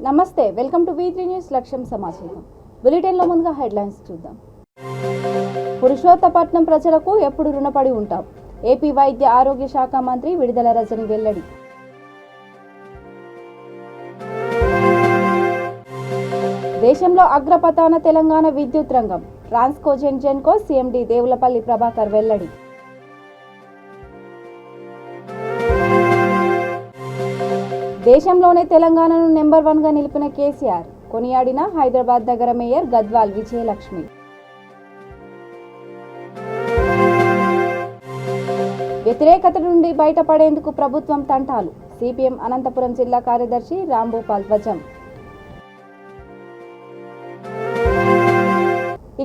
నమస్తే, welcome to V3 news లక్ష్యం సమాచారం. బులెటిన్లో ముందుగా హెడ్లైన్స్ చూద్దాం. పురుషోత్తపట్నం ప్రజలకు ఎప్పుడు రుణపడి ఉంటాం. ఏపీ వైద్య ఆరోగ్య శాఖ మంత్రి విడుదల రజని వెల్లడి. దేశంలో అగ్రపథాన తెలంగాణ విద్యుత్ రంగం. ట్రాన్స్కో జెన్కో సీఎండీ దేవులపల్లి ప్రభాకర్ వెల్లడి. దేశంలోనే తెలంగాణను నెంబర్ 1గా నిలిపిన కేసీఆర్ కొనియాడిన హైదరాబాద్ నగర మేయర్ గద్వాల్ విజయలక్ష్మి. వ్యతిరేకత నుండి బయటపడేందుకు ప్రభుత్వం తంటాలు. సిపిఎం అనంతపురం జిల్లా కార్యదర్శి రాంభూపాల్ ధ్వజం.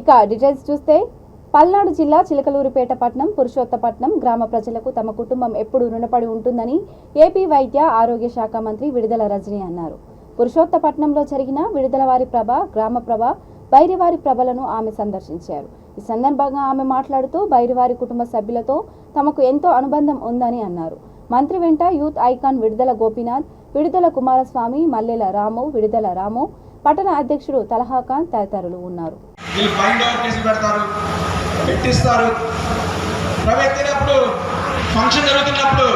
ఇక డీటెయిల్స్ చూస్తే, పల్నాడు జిల్లా చిలకలూరిపేట పట్టణం పురుషోత్తపట్నం గ్రామ ప్రజలకు తమ కుటుంబం ఎప్పుడు రుణపడి ఉంటుందని ఏపీ వైద్య ఆరోగ్య శాఖ మంత్రి విడుదల రజని అన్నారు. పురుషోత్తపట్నంలో జరిగిన విడుదలవారి ప్రభ, గ్రామ ప్రభ, బైరివారి ప్రభలను ఆమె సందర్శించారు. ఈ సందర్భంగా ఆమె మాట్లాడుతూ బైరివారి కుటుంబ సభ్యులతో తమకు ఎంతో అనుబంధం ఉందని అన్నారు. మంత్రి వెంట యూత్ ఐకాన్ విడుదల గోపీనాథ్, విడుదల కుమారస్వామి, మల్లెల రాము, విడుదల రాము, పట్టణ అధ్యక్షుడు తలహాఖాన్ తదితరులు ఉన్నారు. పెట్టిస్తారు. ప్రవేశినప్పుడు ఫంక్షన్ జరుగుతున్నప్పుడు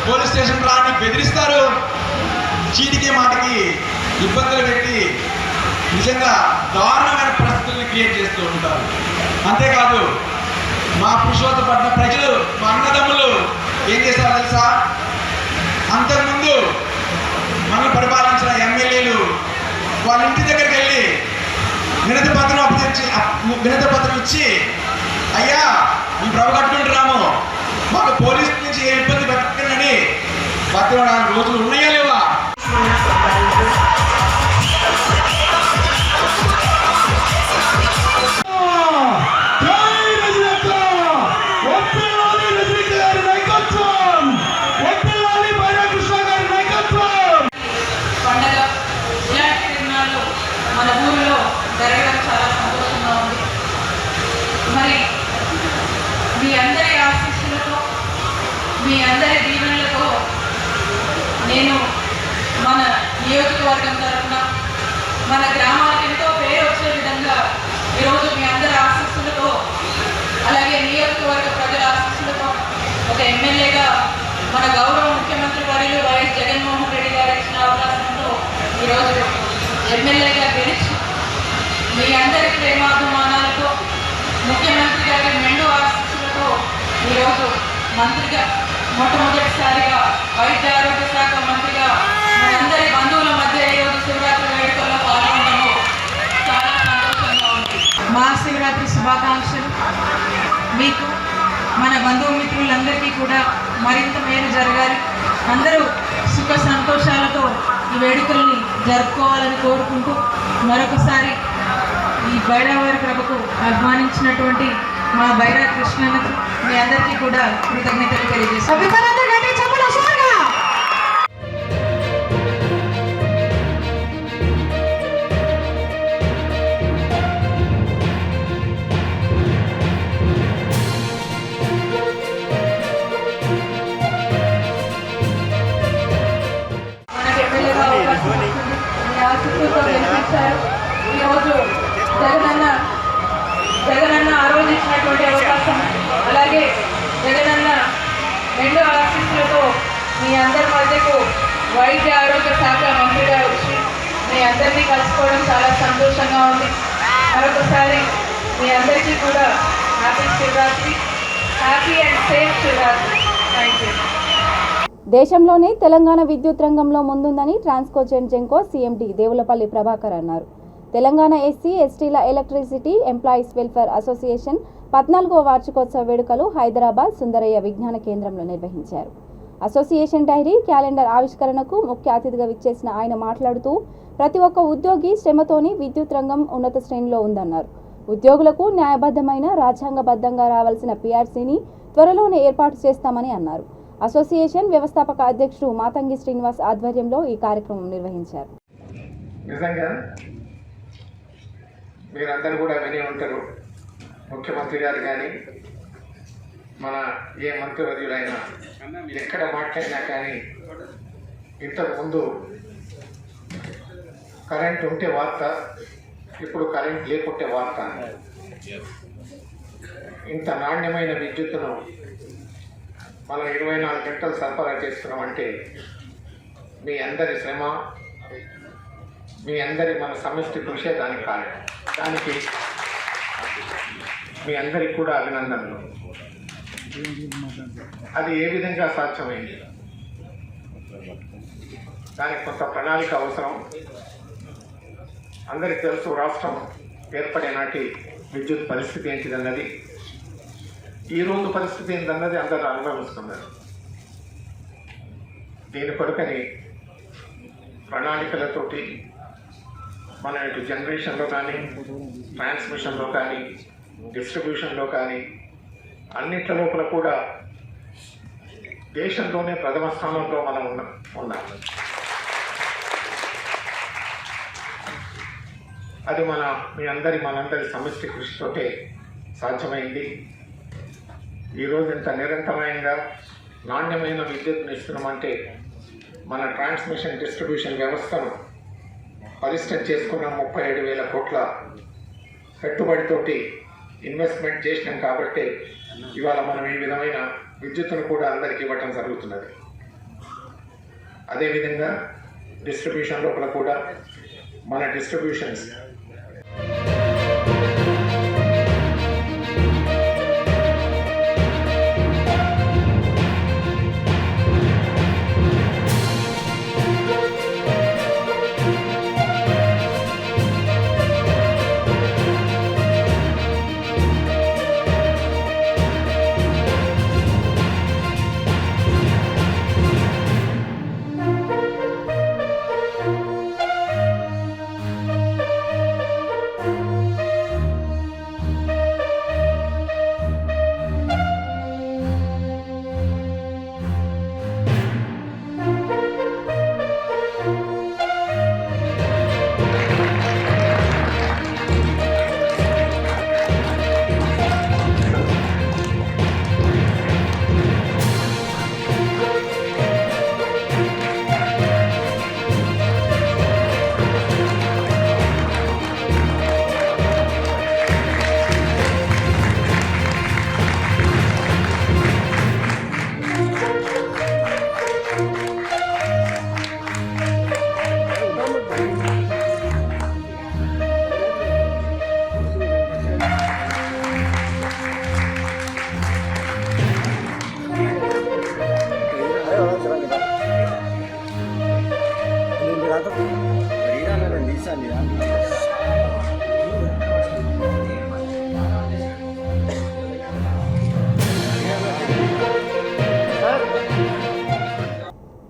పోలీస్ స్టేషన్ రాని బెదిరిస్తారు. చీటికి మాటికి ఇబ్బందులు పెట్టి నిజంగా దారుణమైన పరిస్థితుల్ని క్రియేట్ చేస్తూ ఉంటారు. అంతేకాదు, మా పురుషోత్తపట్నం ప్రజలు, మా అన్నదమ్ములు ఏం చేస్తారో తెలుసా? అంతకుముందు మనం పరిపాలించిన ఎమ్మెల్యేలు వాళ్ళ ఇంటి దగ్గరికి వెళ్ళి వినతి పత్రం ఇచ్చి, అయ్యా మేము ప్రభు కట్టుకుంటున్నాము, మాకు పోలీసు నుంచి ఏ ఇబ్బంది పెట్టకండి బతికి రోజులు ఉన్నాయా లేవా? మన ఊరిలో జరగడం చాలా సంతోషంగా ఉంది. మరి మీ అందరి ఆశీస్సులతో, మీ అందరి దీవెనలతో నేను మన నియోజకవర్గం తరఫున మన గ్రామానికి ఎంతో పేరు వచ్చే విధంగా ఈరోజు మీ అందరి ఆశీస్సులతో, అలాగే నియోజకవర్గ ప్రజల ఆశీస్సులతో ఒక ఎమ్మెల్యేగా మన గౌరవ ముఖ్యమంత్రి వర్యులు వైఎస్ జగన్మోహన్ రెడ్డి గారు ఇచ్చిన అవకాశంతో ఈరోజు ఎమ్మెల్యేగా గెలిచి మీ అందరి ప్రేమాభిమానాలతో, ముఖ్యమంత్రి గారి మెండు ఆశీస్సులతో ఈరోజు మంత్రిగా, మొట్టమొదటిసారిగా వైద్య ఆరోగ్య శాఖ మంత్రిగా మనందరి బంధువుల మధ్య ఈరోజు శివరాత్రి వేడుకల్లో పాల్గొనడము చాలా సంతోషంగా ఉంది. మహాశివరాత్రి శుభాకాంక్షలు. మీకు, మన బంధుమిత్రులందరికీ కూడా మరింత మేలు జరగాలి. అందరూ సుఖ సంతోషాలతో ఈ వేడుకల్ని జరుపుకోవాలని కోరుకుంటూ, మరొకసారి ఈ బైరావారి ప్రభకు ఆహ్వానించినటువంటి మా బైరా కృష్ణకు మీ అందరికీ కూడా కృతజ్ఞతలు తెలియజేస్తాను. ఈరోజు జగనన్న ఆ రోజు ఇచ్చినటువంటి అవకాశం, అలాగే జగనన్న రెండు ఆశీస్సులతో మీ అందరి మధ్యకు వైద్య ఆరోగ్య శాఖ మంత్రిగా వచ్చి మీ అందరినీ కలుసుకోవడం చాలా సంతోషంగా ఉంది. మరొకసారి మీ అందరికీ కూడా happy Shivaratri, happy and safe Shivaratri. Thank you. దేశంలోనే తెలంగాణ విద్యుత్ రంగంలో ముందుందని ట్రాన్స్కో జెన్కో సీఎండీ దేవులపల్లి ప్రభాకర్ అన్నారు. తెలంగాణ ఎస్సీ ఎస్టీల ఎలక్ట్రిసిటీ ఎంప్లాయీస్ వెల్ఫేర్ అసోసియేషన్ 14వ వార్షికోత్సవ వేడుకలు హైదరాబాద్ సుందరయ్య విజ్ఞాన కేంద్రంలో నిర్వహించారు. అసోసియేషన్ డైరీ క్యాలెండర్ ఆవిష్కరణకు ముఖ్య అతిథిగా విచ్చేసిన ఆయన మాట్లాడుతూ, ప్రతి ఒక్క ఉద్యోగి శ్రమతోని విద్యుత్ రంగం ఉన్నత శ్రేణిలో ఉందన్నారు. ఉద్యోగులకు న్యాయబద్ధమైన, రాజ్యాంగబద్ధంగా రావాల్సిన పీఆర్సీని త్వరలోనే ఏర్పాటు చేస్తామని అన్నారు. అసోసియేషన్ వ్యవస్థాపక అధ్యక్షుడు మాతంగి శ్రీనివాస్ ఆధ్వర్యంలో ఈ కార్యక్రమం నిర్వహించారు. నిజంగా మీరందరూ కూడా విని ఉంటారు, ముఖ్యమంత్రి గారు కానీ మన ఏ మంత్రివర్యులైనా ఎక్కడ మాట్లాడినా కానీ ఇంతకుముందు కరెంట్ ఉంటే వార్త, ఇప్పుడు కరెంట్ లేకుంటే వార్త. ఇంత నాణ్యమైన విద్యుత్తును మనం 24 గంటలు సరఫరా చేస్తున్నామంటే మీ అందరి శ్రమ, మీ అందరి మన సమిష్టి కృషే దానికి కారణం. దానికి మీ అందరికి కూడా అభినందనలు. అది ఏ విధంగా సాధ్యమైంది? దానికి కొంత ప్రణాళిక అవసరం. అందరికీ తెలుసు, రాష్ట్రం ఏర్పడే నాటి విద్యుత్ పరిస్థితి ఏంటిదన్నది. ఈరోజు పరిస్థితి ఏంటన్నది అందరూ అనుభవిస్తున్నారు. దీని కొరకని ప్రణాళికలతోటి మన ఇటు జనరేషన్లో కానీ, ట్రాన్స్మిషన్లో కానీ, డిస్ట్రిబ్యూషన్లో కానీ అన్నిట్ల లోపల కూడా దేశంలోనే ప్రథమ స్థానంలో మనం ఉన్నాం. అది మనందరి సమిష్టి కృషితోటే సాధ్యమైంది. ఈరోజు ఇంత నిరంతరంగా నాణ్యమైన విద్యుత్తును ఇస్తున్నామంటే మన ట్రాన్స్మిషన్ డిస్ట్రిబ్యూషన్ వ్యవస్థను పరిష్టం చేసుకున్న 37,000 కోట్ల పెట్టుబడితోటి ఇన్వెస్ట్మెంట్ చేసినాం కాబట్టి ఇవాళ మనం ఈ విధమైన విద్యుత్తును కూడా అందరికీ ఇవ్వటం జరుగుతున్నది. అదేవిధంగా డిస్ట్రిబ్యూషన్ లోపల కూడా మన డిస్ట్రిబ్యూషన్స్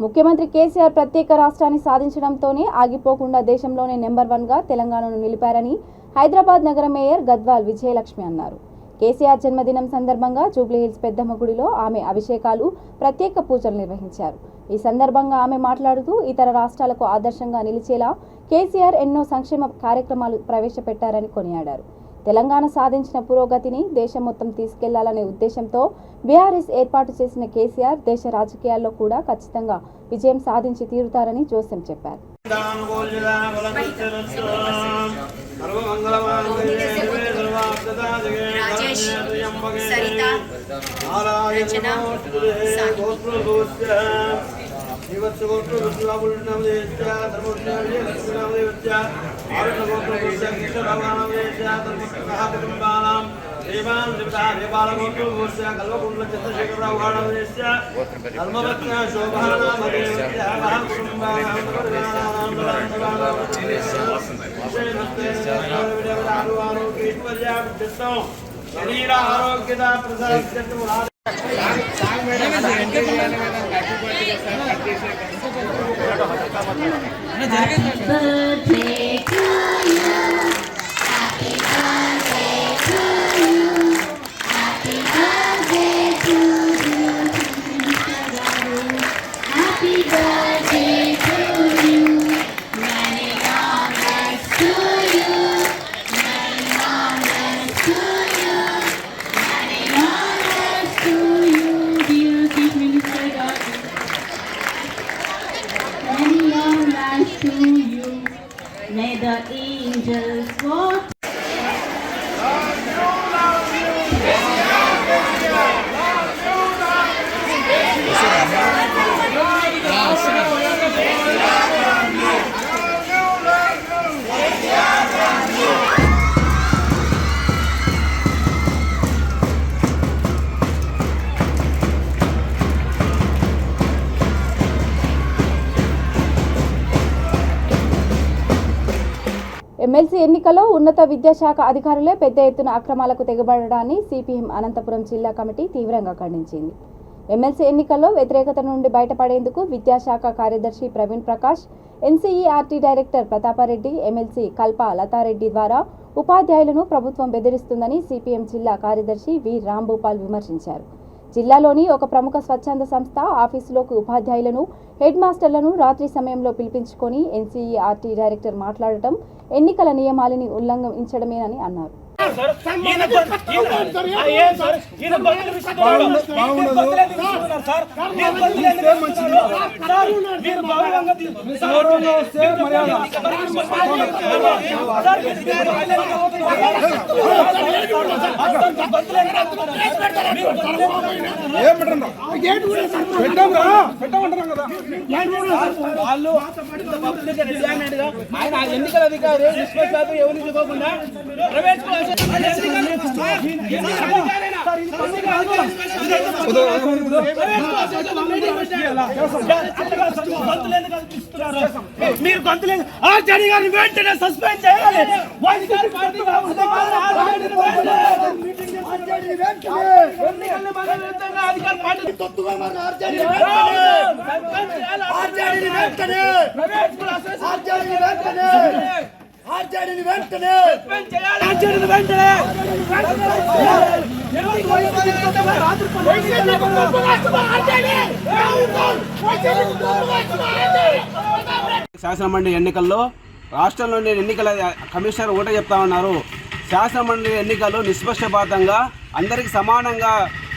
ముఖ్యమంత్రి కేసీఆర్ ప్రత్యేక రాష్ట్రాన్ని సాధించడంతోనే ఆగిపోకుండా దేశంలోనే నెంబర్ 1గా తెలంగాణను నిలిపారని హైదరాబాద్ నగర మేయర్ గద్వాల్ విజయలక్ష్మి అన్నారు. కేసీఆర్ జన్మదినం సందర్భంగా జూబ్లీహిల్స్ పెద్దమ్మ గుడిలో ఆమె అభిషేకాలు, ప్రత్యేక పూజలు నిర్వహించారు. ఈ సందర్భంగా ఆమె మాట్లాడుతూ ఇతర రాష్ట్రాలకు ఆదర్శంగా నిలిచేలా కేసీఆర్ ఎన్నో సంక్షేమ కార్యక్రమాలు ప్రవేశపెట్టారని కొనియాడారు. తెలంగాణ సాధించిన పురోగతిని దేశం మొత్తం తీసుకెళ్లాలనే ఉద్దేశంతో బీఆర్ఎస్ ఏర్పాటు చేసిన కేసీఆర్ దేశ రాజకీయాల్లో కూడా ఖచ్చితంగా విజయం సాధించి తీరుతారని జోసెం చెప్పారు. May the angels watch. MLC ఎన్నికల్లో ఉన్నత విద్యాశాఖ అధికారులే పెద్ద ఎత్తున అక్రమాలకు తెగబడడాన్ని సిపిఎం అనంతపురం జిల్లా కమిటీ తీవ్రంగా ఖండించింది. ఎమ్మెల్సీ ఎన్నికల్లో వ్యతిరేకత నుండి బయటపడేందుకు విద్యాశాఖ కార్యదర్శి Praveen Prakash, NCERT director Pratap Reddy, MLC Kalpa Latha Reddy ద్వారా ఉపాధ్యాయులను ప్రభుత్వం బెదిరిస్తుందని సిపిఎం జిల్లా కార్యదర్శి వి రాంభూపాల్ విమర్శించారు. జిల్లాలోని ఒక ప్రముఖ స్వచ్ఛంద సంస్థ ఆఫీసులోకి ఉపాధ్యాయులను, హెడ్ మాస్టర్లను రాత్రి సమయంలో పిలిపించుకొని ఎన్సీఈఆర్టీ డైరెక్టర్ మాట్లాడటం ఎన్నికల నియమాలని ఉల్లంఘించడమేనని అన్నారు. ఆయన ఎన్నికల అధికారి నిష్పక్షపాతం ఎవరిని చూపకుండా ప్రైవేట్ మీరు గొంతులేదు ఆర్జేడీ గారిని వెంటనే సస్పెండ్ చేయాలి. శాసనమండలి ఎన్నికల్లో రాష్ట్రంలోని ఎన్నికల కమిషనర్ ఒకటే చెప్తా ఉన్నారు. శాసనమండలి ఎన్నికల్లో నిష్పక్షపాతంగా అందరికీ సమానంగా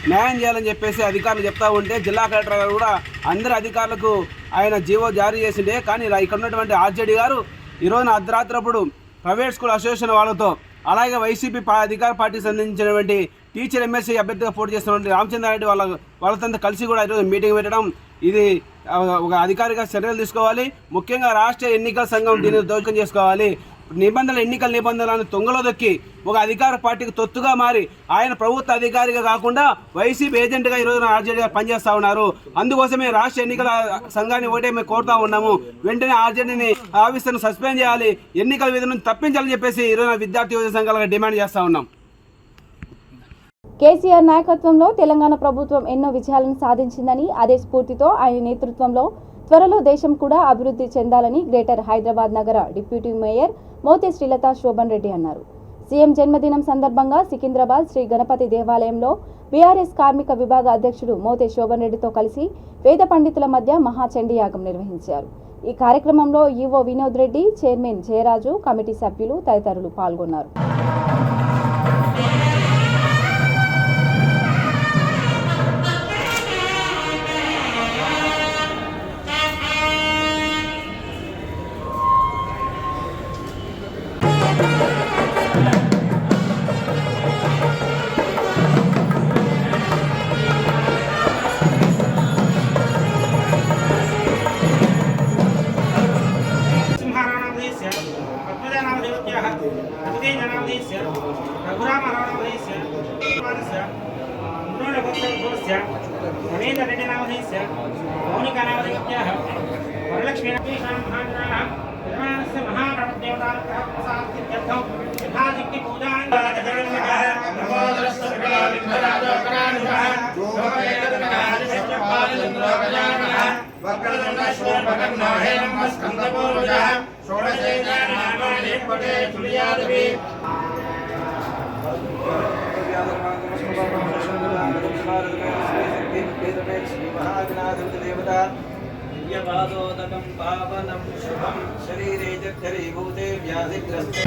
న్యాయం చేయాలని చెప్పేసి అధికారులు చెప్తా ఉంటే జిల్లా కలెక్టర్ గారు కూడా అందరి అధికారులకు ఆయన జీవో జారీ చేసిండే. కానీ ఇక్కడ ఉన్నటువంటి ఆర్జేడీ గారు ఈరోజున అర్ధరాత్రప్పుడు ప్రైవేట్ స్కూల్ అసోసియేషన్ వాళ్ళతో, అలాగే వైసీపీ అధికార పార్టీకి సంబంధించినటువంటి టీచర్ ఎమ్మెల్సీ అభ్యర్థిగా పోటీ చేస్తున్నటువంటి రామచంద్రారెడ్డి వాళ్ళతో కలిసి కూడా ఈరోజు మీటింగ్ పెట్టడం, ఇది ఒక అధికారిగా చర్యలు తీసుకోవాలి. ముఖ్యంగా రాష్ట్ర ఎన్నికల సంఘం దీన్ని దోషం చేసుకోవాలి. ఎన్నికల నిబంధనలను తొంగలో దొక్కి ఒక అధికార పార్టీకి తొత్తుగా మారి ఆయన ప్రభుత్వ అధికారిగా కాకుండా వైసీపీ ఏజెంట్గా ఈరోజు ఆర్జేడీగా పనిచేస్తూ ఉన్నారు. అందుకోసమే రాష్ట్ర ఎన్నికల సంఘాన్ని ఒకటే మేము కోరుతా ఉన్నాము, వెంటనే ఆర్జేడీని ఆఫీసర్ను సస్పెండ్ చేయాలి, ఎన్నికల విధి నుంచి తప్పించాలని చెప్పేసి ఈరోజు విద్యార్థి యువజన సంఘాలుగా డిమాండ్ చేస్తూ ఉన్నాం. కేసీఆర్ నాయకత్వంలో తెలంగాణ ప్రభుత్వం ఎన్నో విజయాలను సాధించిందని, అదే స్ఫూర్తితో ఆయన నేతృత్వంలో త్వరలో దేశం కూడా అభివృద్ధి చెందాలని గ్రేటర్ హైదరాబాద్ నగర డిప్యూటీ మేయర్ మోతే శ్రీలత శోభన్ రెడ్డి అన్నారు. సీఎం జన్మదినం సందర్భంగా సికింద్రాబాద్ శ్రీ గణపతి దేవాలయంలో బీఆర్ఎస్ కార్మిక విభాగ అధ్యక్షుడు మోతే శోభన్ రెడ్డితో కలిసి వేద పండితుల మధ్య మహాచండీ యాగం నిర్వహించారు. ఈ కార్యక్రమంలో EO Vinod Reddy, chairman Jayaraju, committee సభ్యులు తదితరులు పాల్గొన్నారు. दिव्यपादोदकं पावनं शुभं शरीरे जठरीभूते व्याधिग्रस्ते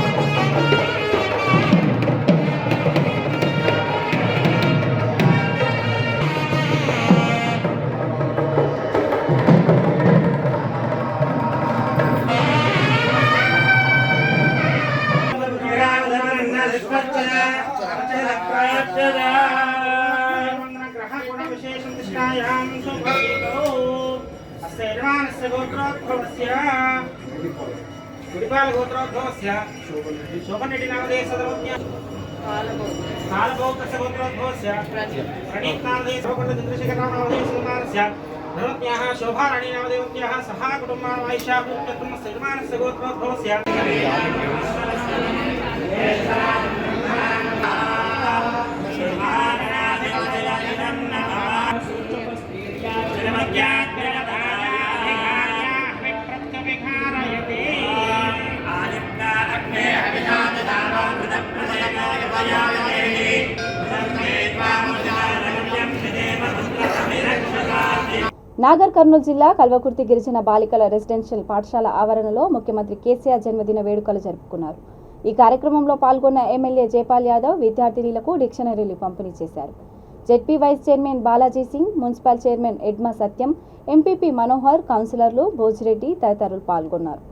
गोत्रस्य गोत्रोद्भवस्य गुडिपाल गोत्रोद्भवस्य शोभनेटी नामधेय सदरवत्न्या कालगोत्रस्य गोत्रोद्भवस्य प्रणीत नामधेय शोभन चंद्रशेखर नामधेय सुकुमारस्य धर्मज्ञाः शोभाराणी नामधेयवत्याः सहा कुटुम्बानामैषा पुत्रत्वस्य यजमानस्य गोत्रोद्भवस्य నాగర్ కర్నూలు జిల్లా కల్వకుర్తి గిరిజన బాలికల రెసిడెన్షియల్ పాఠశాల ఆవరణలో ముఖ్యమంత్రి కేసీఆర్ జన్మదిన వేడుకలు జరుపుకున్నారు. ఈ కార్యక్రమంలో పాల్గొన్న ఎమ్మెల్యే జైపాల్ యాదవ్ విద్యార్థినులకు డిక్షనరీలు పంపిణీ చేశారు. ZP vice chairman Balaji Singh, municipal chairman Edma Satyam, MPP Manohar, కౌన్సిలర్లు భోజిరెడ్డి తదితరులు పాల్గొన్నారు.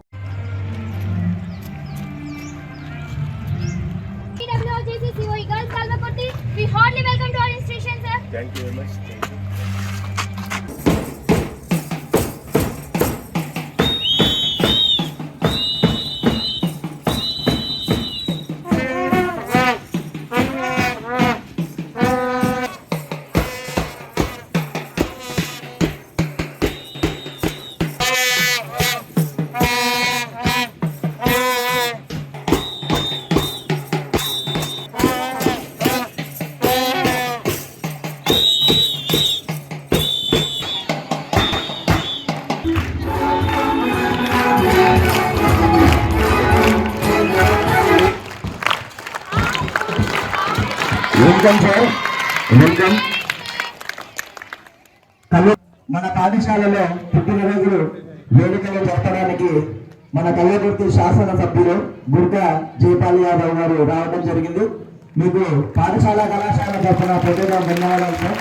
మన పాఠశాలలో పుట్టినరోజులు వేడుకలు జరపడానికి మన కల్వకుర్తి శాసనసభ్యులు గుర్గా జైపాల్ యాదవ్ గారు రావడం జరిగింది. మీకు పాఠశాల కళాశాల తరఫున పెద్దగా ధన్యవాదాలు సార్.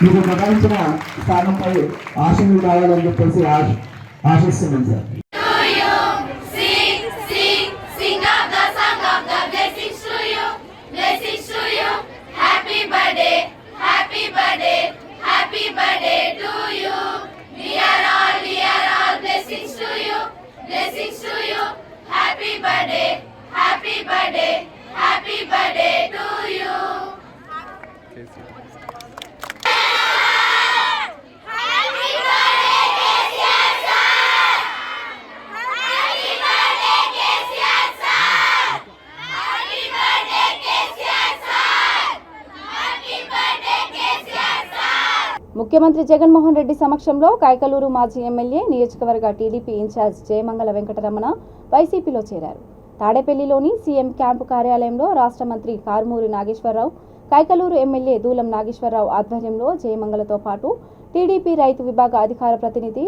మీకు ప్రకటించిన స్థానంపై ఆశీర్వాదాలు రావాలని చెప్పేసి ఆశిస్తున్నాం సార్. ముఖ్యమంత్రి జగన్మోహన్ రెడ్డి సమక్షంలో కైకలూరు మాజీ ఎమ్మెల్యే, నియోజకవర్గ టీడీపీ ఇన్ఛార్జ్ జయమంగళ వెంకటరమణ వైసీపీలో చేరారు. తాడేపల్లిలోని సీఎం క్యాంపు కార్యాలయంలో రాష్ట్ర మంత్రి కారుమూరి నాగేశ్వరరావు, కైకలూరు ఎమ్మెల్యే దూలం నాగేశ్వరరావు ఆధ్వర్యంలో జయమంగళతో పాటు టీడీపీ రైతు విభాగ అధికార ప్రతినిధి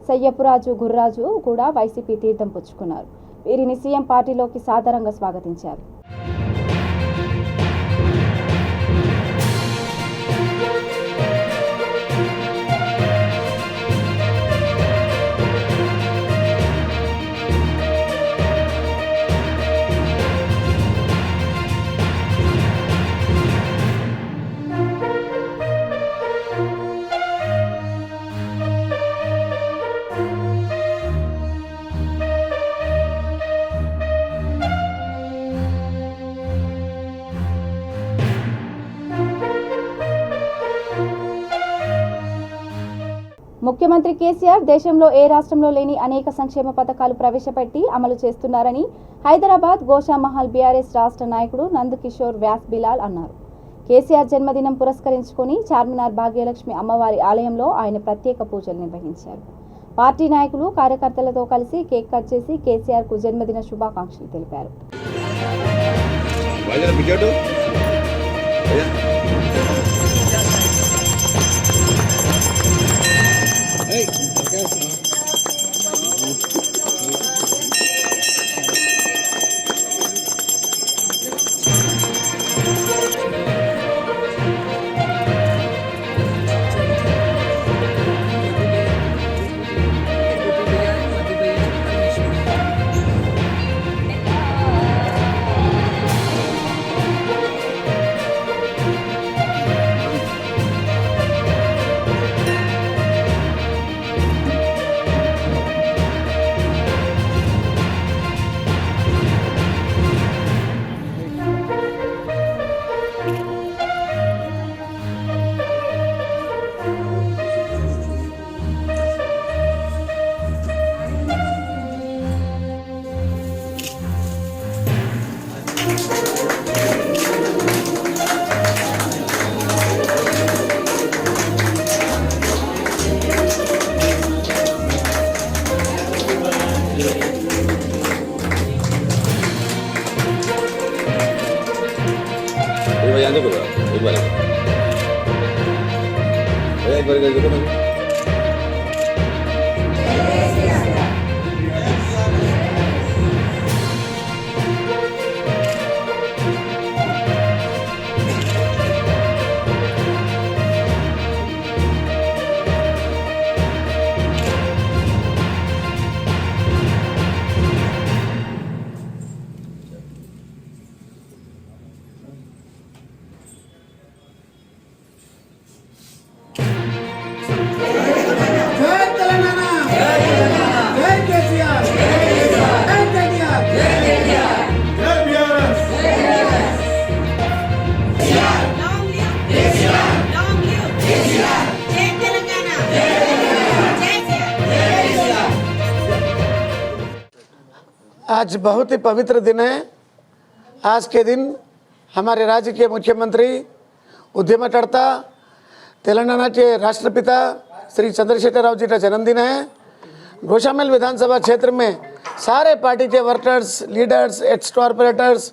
సయ్యపురాజు గుర్రాజు కూడా వైసీపీ తీర్థం పుచ్చుకున్నారు. వీరిని సీఎం పార్టీలోకి సాదరంగా స్వాగతించారు. ముఖ్యమంత్రి కేసీఆర్ దేశంలో ఏ రాష్ట్రంలో లేని అనేక సంక్షేమ పథకాలు ప్రవేశపెట్టి అమలు చేస్తున్నారని హైదరాబాద్ గోషామహల్ బీఆర్ఎస్ రాష్ట్ర నాయకుడు నందకిషోర్ వ్యాస్ బిలాల్ అన్నారు. కేసీఆర్ జన్మదినం పురస్కరించుకుని చార్మినార్ భాగ్యలక్ష్మి అమ్మవారి ఆలయంలో ఆయన ప్రత్యేక పూజలు నిర్వహించారు. పార్టీ నాయకులు, కార్యకర్తలతో కలిసి కేక్ కట్ చేసి కేసీఆర్కు జన్మదిన శుభాకాంక్షలు తెలిపారు. आज बहुत ही पवित्र दिन है। आज के दिन हमारे राज्य के मुख्यमंत्री उद्यमकर्ता तेलंगाना के राष्ट्रपिता श्री चंद्रशेखर राव जी का जन्मदिन है। गोशामेल विधानसभा क्षेत्र में सारे पार्टी के वर्कर्स, लीडर्स, एक्स कॉर्पोरेटर्स,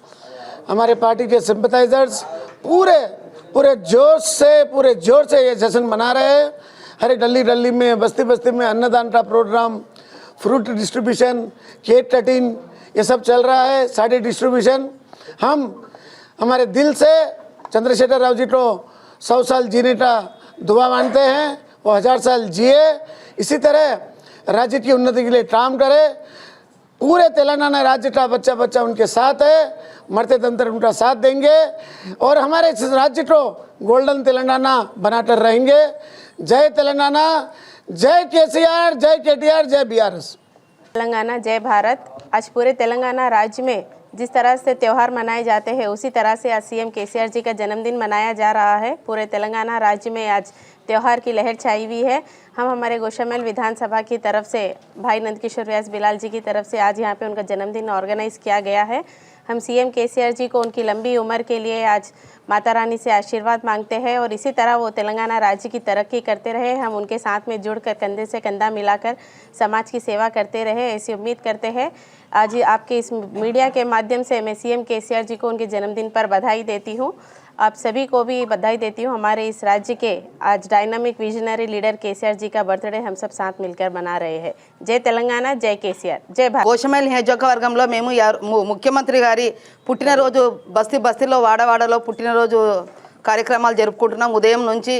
हमारे पार्टी के सिंपथाइजर्स पूरे जोर से ये जश्न मना रहे हैं। हर गली गली में, बस्ती बस्ती में अन्नदान का programme, fruit distribution, cake cutting, ये सब चल रहा है। साड़ी डिस्ट्रीब्यूशन। हम हमारे दिल से चंद्रशेखर राव जी को 100 साल जीने का दुआ मानते हैं, वो 1000 साल जिए, इसी तरह राज्य की उन्नति के लिए काम करे। पूरे तेलंगाना राज्य का बच्चा बच्चा उनके साथ है, मरते दम तक उनका साथ देंगे और हमारे इस राज्य को गोल्डन तेलंगाना बनाकर रहेंगे। जय तेलंगाना, जय केसीआर, जय केटीआर, जय बीआरएस। तेलंगाना जय भारत। आज पूरे तेलंगाना राज्य में जिस तरह से त्यौहार मनाए जाते हैं उसी तरह से आज सीएम केसीआर जी का जन्मदिन मनाया जा रहा है। पूरे तेलंगाना राज्य में आज त्यौहार की लहर छाई हुई है। हम हमारे गोशामेल विधानसभा की तरफ से भाई नंदकिशोर व्यास बिलाल जी की तरफ से आज यहाँ पे उनका जन्मदिन ऑर्गेनाइज़ किया गया है। हम सीएम केसीआर जी को उनकी लंबी उम्र के लिए आज माता रानी से आशीर्वाद मांगते हैं और इसी तरह वो तेलंगाना राज्य की तरक्की करते रहे। हम उनके साथ में जुड़कर कंधे से कंधा मिलाकर समाज की सेवा करते रहे, ऐसी उम्मीद करते हैं। आज आपके इस मीडिया के माध्यम से मैं सीएम केसीआर जी को उनके जन्मदिन पर बधाई देती हूँ। आप सभी को भी बधाई देती हूँ। हमारे इस राज्य के आज डायनामिक विजनरी लीडर केसीआर जी का बर्थडे हम सब साथ मिलकर मना रहे हैं। जय तेलंगाना, जय केसीआर, जय भारत। గోషమేల్ నియోజకవర్గంలో మేము ముఖ్యమంత్రి గారి పుట్టినరోజు బస్తీలో వాడవాడలో పుట్టినరోజు కార్యక్రమాలు జరుపుకుంటున్నాం. ఉదయం నుంచి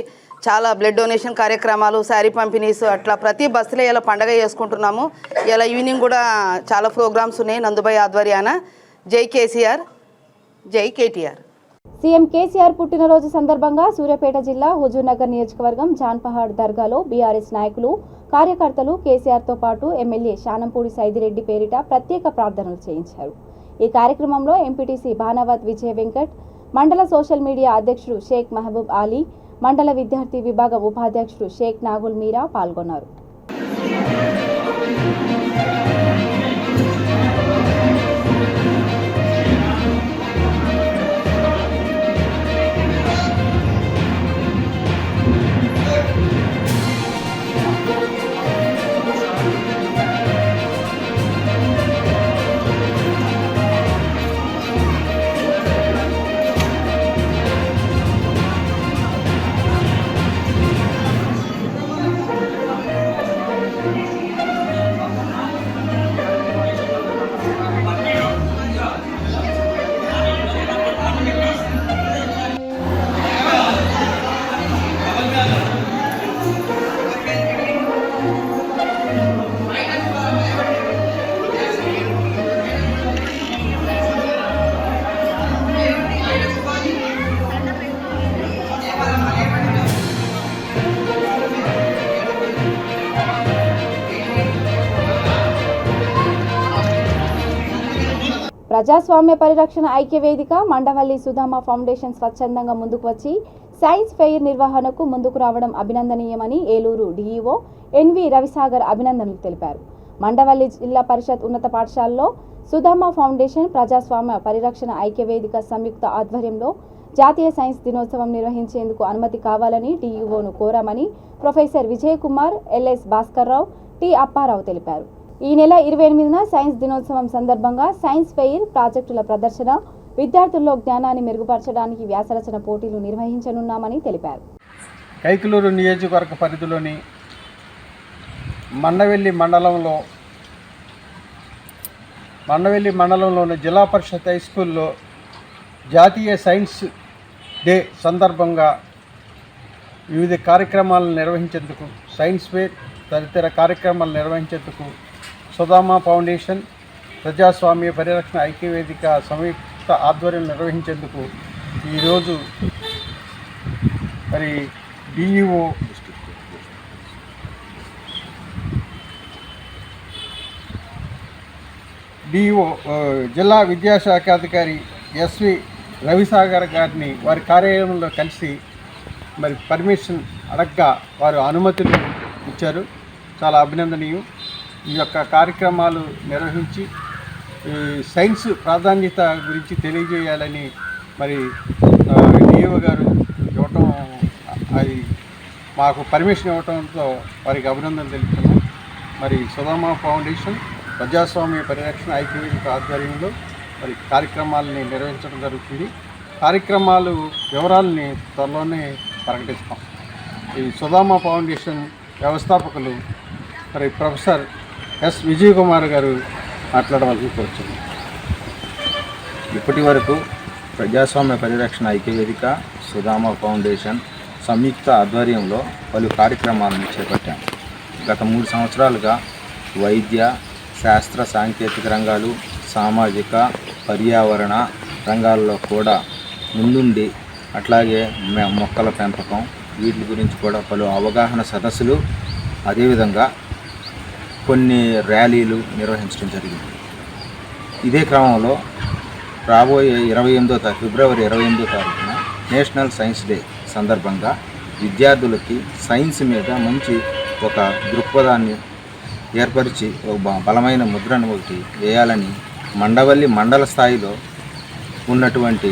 చాలా బ్లడ్ డొనేషన్ కార్యక్రమాలు, శారీ పంపిణీస్, అట్లా ప్రతి బస్తీలో ఇలా పండగ చేసుకుంటున్నాము. ఇలా ఈవినింగ్ కూడా చాలా ప్రోగ్రామ్స్ ఉన్నాయి నందుబాయ్ ఆధ్వర్యాన. జై కేసీఆర్, జై కేటీఆర్. సీఎం కేసీఆర్ పుట్టినరోజు సందర్భంగా సూర్యాపేట జిల్లా హుజూర్నగర్ నియోజకవర్గం జాన్పహాడ్ దర్గాలో బీఆర్ఎస్ నాయకులు, కార్యకర్తలు కేసీఆర్తో పాటు ఎమ్మెల్యే శానంపూడి సైదిరెడ్డి పేరిట ప్రత్యేక ప్రార్థనలు చేయించారు. ఈ కార్యక్రమంలో ఎంపీటీసీ భానావత్ విజయ వెంకట్, మండల సోషల్ మీడియా అధ్యక్షుడు షేక్ మహబూబ్ అలీ, మండల విద్యార్థి విభాగ ఉపాధ్యక్షుడు షేక్ నాగుల్ మీరా పాల్గొన్నారు. ప్రజాస్వామ్య పరిరక్షణ ఐక్య వేదిక మండవల్లి సుధామ ఫౌండేషన్ స్వచ్ఛందంగా ముందుకు వచ్చి సైన్స్ ఫెయిర్ నిర్వహణకు ముందుకు రావడం అభినందనీయమని ఏలూరు డీఈఓ ఎన్వి రవిసాగర్ అభినందనలు తెలిపారు. మండవల్లి జిల్లా పరిషత్ ఉన్నత పాఠశాలలో సుధామ ఫౌండేషన్ ప్రజాస్వామ్య పరిరక్షణ ఐక్య వేదిక సంయుక్త ఆధ్వర్యంలో జాతీయ సైన్స్ దినోత్సవం నిర్వహించేందుకు అనుమతి కావాలని డీఈఓను కోరామని professor Vijay Kumar, L S Bhaskar Rao, T Appa Rao తెలిపారు. ఈ నెల 28న సైన్స్ దినోత్సవం సందర్భంగా సైన్స్ ఫెయిర్, ప్రాజెక్టుల ప్రదర్శన, విద్యార్థుల్లో జ్ఞానాన్ని మెరుగుపరచడానికి వ్యాసరచన పోటీలు నిర్వహించనున్నామని తెలిపారు. కైకలూరు నియోజకవర్గ పరిధిలోని మండవెల్లి మండలంలోని జిల్లా పరిషత్ హై స్కూల్లో జాతీయ సైన్స్ డే సందర్భంగా వివిధ కార్యక్రమాలను నిర్వహించేందుకు సైన్స్ ఫేర్ తదితర కార్యక్రమాలు నిర్వహించేందుకు సుధామ ఫౌండేషన్ ప్రజాస్వామ్య పరిరక్షణ ఐక్యవేదిక సంయుక్త ఆధ్వర్యం నిర్వహించేందుకు ఈరోజు మరి డిఈఓ జిల్లా విద్యాశాఖ అధికారి ఎస్వి రవిసాగర్ గారిని వారి కార్యాలయంలో కలిసి మరి పర్మిషన్ అడగ్గా వారు అనుమతులు ఇచ్చారు. చాలా అభినందనీయం. ఈ యొక్క కార్యక్రమాలు నిర్వహించి సైన్స్ ప్రాధాన్యత గురించి తెలియజేయాలని మరి డిఓ గారు ఇవ్వటం, అది మాకు పర్మిషన్ ఇవ్వటంతో వారికి అభినందనలు తెలుపుతున్నాం. మరి సుధామ ఫౌండేషన్ ప్రజాస్వామ్య పరిరక్షణ ఐక్యవేదిక ఆధ్వర్యంలో మరి కార్యక్రమాలని నిర్వహించడం జరుగుతుంది. కార్యక్రమాలు వివరాలని త్వరలోనే ప్రకటిస్తాం. ఈ సుధామ ఫౌండేషన్ వ్యవస్థాపకులు మరి ప్రొఫెసర్ ఎస్ విజయ్ కుమార్ గారు మాట్లాడవలసి కోరుచున్నాం. ఇప్పటి వరకు ప్రజాస్వామ్య పరిరక్షణ ఐక్యవేదిక సుధామ ఫౌండేషన్ సంయుక్త ఆధ్వర్యంలో పలు కార్యక్రమాలను చేపట్టాము. గత 3 సంవత్సరాలుగా వైద్య, శాస్త్ర సాంకేతిక రంగాలు, సామాజిక, పర్యావరణ రంగాల్లో కూడా ముందుండి అట్లాగే మొక్కల పెంపకం వీటి గురించి కూడా పలు అవగాహన సదస్సులు, అదేవిధంగా కొన్ని ర్యాలీలు నిర్వహించడం జరిగింది. ఇదే క్రమంలో రాబోయే ఫిబ్రవరి 28వ తారీఖున నేషనల్ సైన్స్ డే సందర్భంగా విద్యార్థులకి సైన్స్ మీద మంచి ఒక దృక్పథాన్ని ఏర్పరిచి ఒక బలమైన ముద్రను ఒకటి వేయాలని మండవల్లి మండల స్థాయిలో ఉన్నటువంటి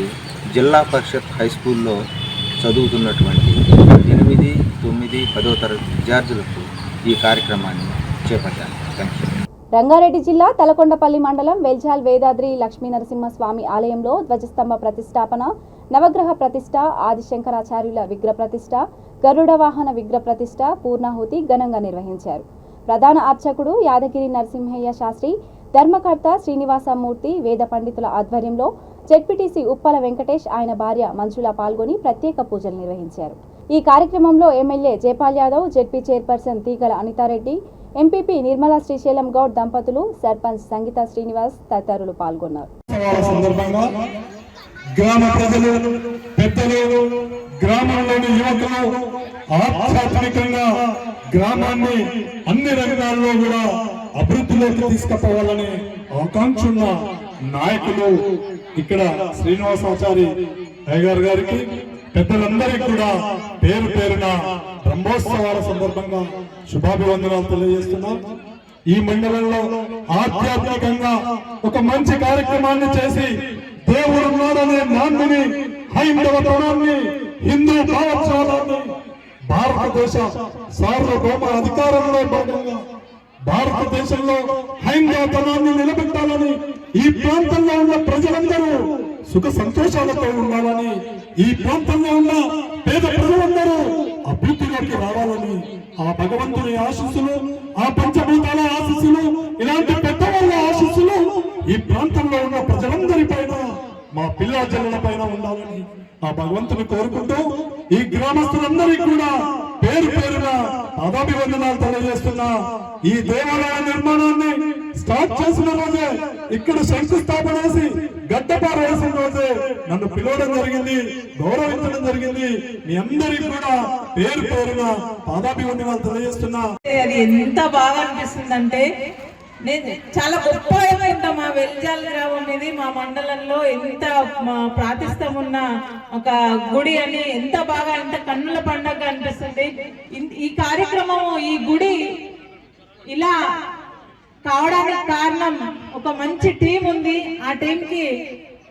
జిల్లా పరిషత్ హై స్కూల్లో చదువుతున్నటువంటి 8, 9, 10వ తరగతి విద్యార్థులకు ఈ కార్యక్రమాన్ని చేపట్టాను. Thank you. రంగారెడ్డి జిల్లా తలకొండపల్లి మండలం వెల్జాల్ వేదాద్రి లక్ష్మీ నరసింహస్వామి ఆలయంలో ధ్వజస్తంభ ప్రతిష్టాపన, నవగ్రహ ప్రతిష్ట, ఆదిశంకరాచార్యుల విగ్రహ ప్రతిష్ట, గరుడ వాహన విగ్రహ ప్రతిష్ట, పూర్ణాహుతి ఘనంగా నిర్వహించారు. ప్రధాన అర్చకుడు యాదగిరి నరసింహయ్య శాస్త్రి, ధర్మకర్త శ్రీనివాసమూర్తి, వేద పండితుల ఆధ్వర్యంలో జెడ్పీటీసీ ఉప్పల వెంకటేష్, ఆయన భార్య మంజుల పాల్గొని ప్రత్యేక పూజలు నిర్వహించారు. ఈ కార్యక్రమంలో MLA Jaipal Yadav, ZP chairperson తీగల అనితారెడ్డి, ఎంపీపీ నిర్మలా శ్రీశైలం గౌడ్ దంపతులు, సర్పంచ్ సంగీత శ్రీనివాస్ తదితరులు పాల్గొన్నారు. గ్రామ ప్రజలు, పెద్దలు, గ్రామంలోని యువకులు ఆధ్యాత్మికంగా గ్రామాన్ని అన్ని రంగాల్లో కూడా అభివృద్ధిలోకి తీసుకుపోవాలని ఆకాంక్ష ఉన్న నాయకులు ఇక్కడ శ్రీనివాసాచారి అయ్యగారు గారికి, పెద్దలందరికీ కూడా పేరు పేరున బ్రహ్మోత్సవాల సందర్భంగా శుభాభివందనాలు తెలియజేస్తున్నాం. ఈ మండలంలో ఆధ్యాత్మికంగా ఒక మంచి కార్యక్రమాన్ని చేసి దేవుడున్నాడనే నాందిని, హైందవ తనాన్ని, హిందూ భావోత్సవాన్ని, భారతదేశ సార్వభౌమ అధికారంలో భాగంగా భారతదేశంలో హైందవతనాన్ని నిలబెట్టాలని, ఈ ప్రాంతంలో ఉన్న ప్రజలందరూ సుఖ సంతోషాలతో ఉండాలని, ఈ ప్రాంతంలో ఉన్న పేద ప్రజలందరూ అభివృద్ధిలోకి రావాలని ఆ భగవంతుని ఆశీస్సులు, ఆ పంచభూతాల ఆశీస్సులు, ఇలాంటి పెద్దవాళ్ళ ఆశీస్సులు ఈ ప్రాంతంలో ఉన్న ప్రజలందరి పైన, మా పిల్ల జనుల పైన ఉండాలని ఆ భగవంతుని కోరుకుంటూ ఈ గ్రామస్తులందరికీ కూడా పేరు పేరున పాదాభివందనాలు తెలియజేస్తున్నా. ఈ దేవాలయ నిర్మాణాన్ని స్టార్ట్ చేసిన రోజే, ఇక్కడ శంకుస్థాపన వేసి గడ్డపార వేసిన రోజే నన్ను పిలవడం జరిగింది, గౌరవించడం జరిగింది. మీ అందరికీ కూడా పేరు పేరున పాదాభివందనాలు తెలియజేస్తున్నా. అది ఎంత బాగా అనిపిస్తుందంటే, నేను చాలా గొప్పగా ఉంటా. మా వెల్జాల్ గ్రామం అనేది మా మండలంలో ఎంత ప్రాతిష్టం ఉన్న ఒక గుడి అని ఎంత బాగా, ఎంత కన్నుల పండుగ అనిపిస్తుంది. ఈ కార్యక్రమము, ఈ గుడి ఇలా కావడానికి కారణం ఒక మంచి టీం ఉంది. ఆ టీం కి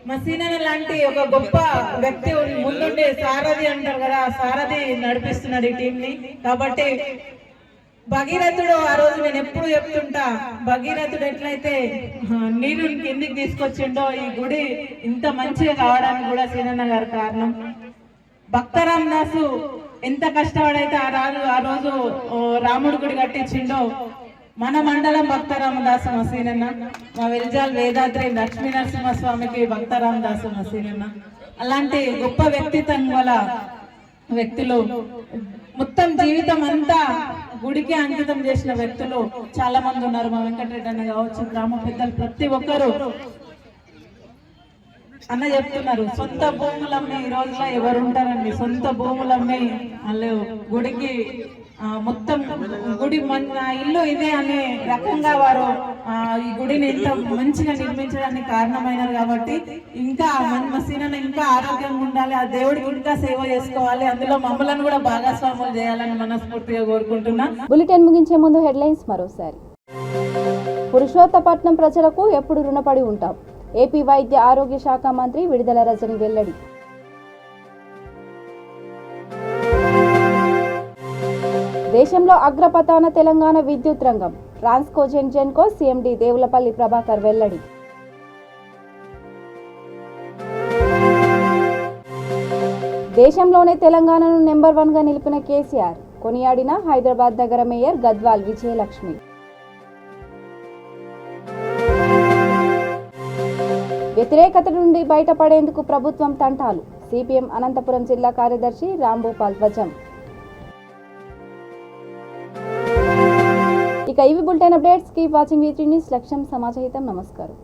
మసీనన్న లాంటి ఒక గొప్ప వ్యక్తి ముందుండే సారథి అంటారు కదా, ఆ సారథి నడిపిస్తున్నాడు ఈ టీం ని. కాబట్టి భగీరథుడు ఆ రోజు నేను ఎప్పుడు చెప్తుంటా, భగీరథుడు ఎట్లయితే నీరు కిందికి తీసుకొచ్చిండో ఈ గుడి ఇంత మంచిగా కావడానికి కూడా సీనన్న గారు కారణం. భక్త రామదాసు ఎంత కష్టపడైతే ఆ రోజు రాముడి గుడి కట్టించిండో, మన మండలం భక్త రామదాసు మసీనన్న, మా వెల్జాల్ వేదాద్రి లక్ష్మీ నరసింహస్వామికి భక్త రామదాసు మసీనన్న. అలాంటి గొప్ప వ్యక్తిత్వం గల వ్యక్తులు, మొత్తం జీవితం అంతా గుడికి అంకితం చేసిన వ్యక్తులు చాలా మంది ఉన్నారు. మా వెంకటరెడ్డి అన్న కావచ్చు, గ్రామ పెద్దలు ప్రతి ఒక్కరు అన్న చెప్తున్నారు, సొంత భూములమ్మి ఈ రోజులో ఎవరు ఉంటారండి, సొంత భూములమ్మి వాళ్ళు గుడికి మొత్తం గుడి మన ఇల్లు ఇదే అనే రకంగా వారు ఈ గుడిని ఇంత మంచిగా నిర్మించడానికి కారణమైనారు. కాబట్టి ఇంకా మన సీనన్న ఇంకా ఆరోగ్యంగా ఉండాలి, ఆ దేవుడికి ఇంకా సేవ చేసుకోవాలి, అందులో మమ్మల్ని కూడా భాగస్వాములు చేయాలని మనస్ఫూర్తిగా కోరుకుంటున్నా. బులెటిన్ ముగించే ముందు హెడ్లైన్స్ మరోసారి. పురుషోత్తపట్నం ప్రజలకు ఎప్పుడు రుణపడి ఉంటాం, ఏపీ వైద్య ఆరోగ్య శాఖ మంత్రి విడుదల రజని వెల్లడి. దేశంలో అగ్రపథాన తెలంగాణ విద్యుత్ రంగం, ట్రాన్స్కో జెన్కో సీఎండీ దేవులపల్లి ప్రభాకర్ వెల్లడి. దేశంలోనే తెలంగాణను నెంబర్ 1గా నిలిపిన కేసీఆర్, కొనియాడిన హైదరాబాద్ నగర మేయర్ గద్వాల్ విజయలక్ష్మి. వ్యతిరేకత నుండి బయటపడేందుకు ప్రభుత్వం తంటాలు, సిపిఎం అనంతపురం జిల్లా కార్యదర్శి రాంభూపాల్ ధ్వజం. ఇక ఇవి bulletin updates. Keep watching V3 news. లక్ష్యం సమాజహితం. నమస్కారం.